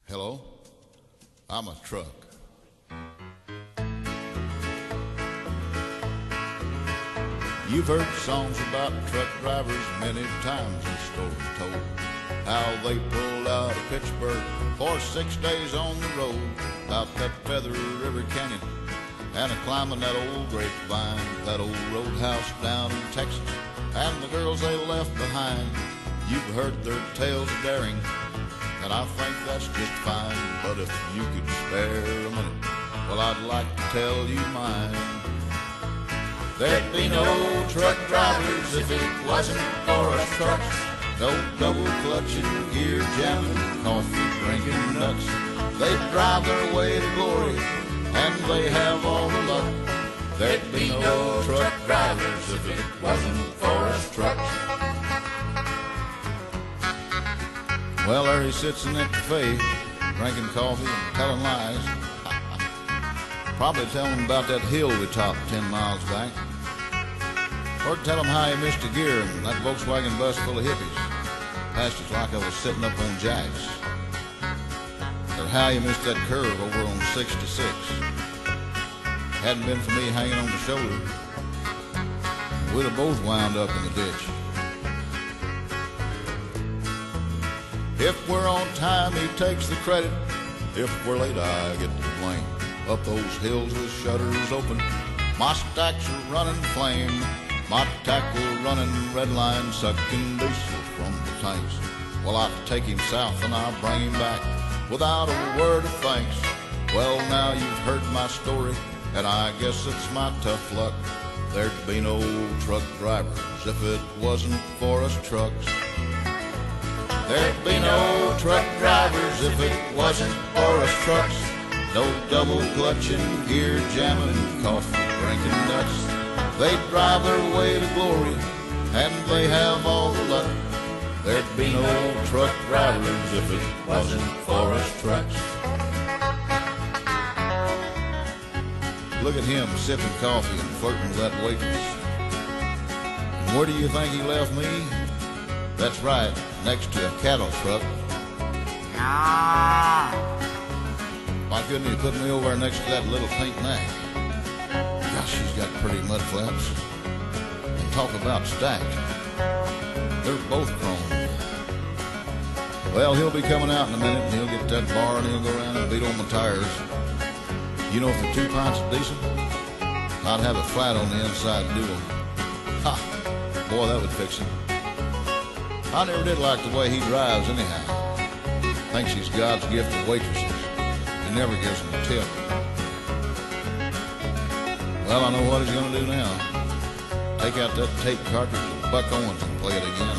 Hello, I'm a truck. You've heard songs about truck drivers many times, and stories told how they pulled out of Pittsburgh for 6 days on the road, about that Feather River Canyon and climbing that old grapevine, that old roadhouse down in Texas, and the girls they left behind. You've heard their tales of daring, and I think that's just fine. But if you could spare a minute, well, I'd like to tell you mine. There'd be no truck drivers if it wasn't for us trucks. No double clutching, gear jamming, coffee drinking nuts. They drive their way to glory, and they have all the luck. There'd be no truck drivers if it wasn't for us trucks. Well, there he sits in that cafe, drinking coffee and telling lies. Probably telling him about that hill we topped 10 miles back. Or tell him how he missed a gear in that Volkswagen bus full of hippies. Passed us like I was sitting up on jacks. Or how he missed that curve over on 66. Hadn't been for me hanging on the shoulder, we'd have both wound up in the ditch. If we're on time, he takes the credit. If we're late, I get the blame. Up those hills with shutters open, my stacks are running flame. My tackle running red line, sucking diesel from the tanks. Well, I take him south and I bring him back without a word of thanks. Well, now you've heard my story, and I guess it's my tough luck. There'd be no truck drivers if it wasn't for us trucks. There'd be no truck drivers if it wasn't for us trucks. No double clutching, gear jamming, coffee drinking nuts. They drive their way to glory, and they have all the luck. There'd be no truck drivers if it wasn't for us trucks. Look at him sipping coffee and flirting with that waitress. And where do you think he left me? That's right, next to a cattle truck. Why couldn't he put me over there next to that little pink nag? Gosh, she's got pretty mud flaps. And talk about stacked. They're both chrome. Well, he'll be coming out in a minute, and he'll get that bar, and he'll go around and beat on the tires. You know, for 2 pints of diesel, I'd have it flat on the inside dual. Ha! Boy, that would fix him. I never did like the way he drives anyhow. Thinks he's God's gift to waitresses. He never gives them a tip. Well, I know what he's going to do now. Take out that tape cartridge of Buck Owens and play it again.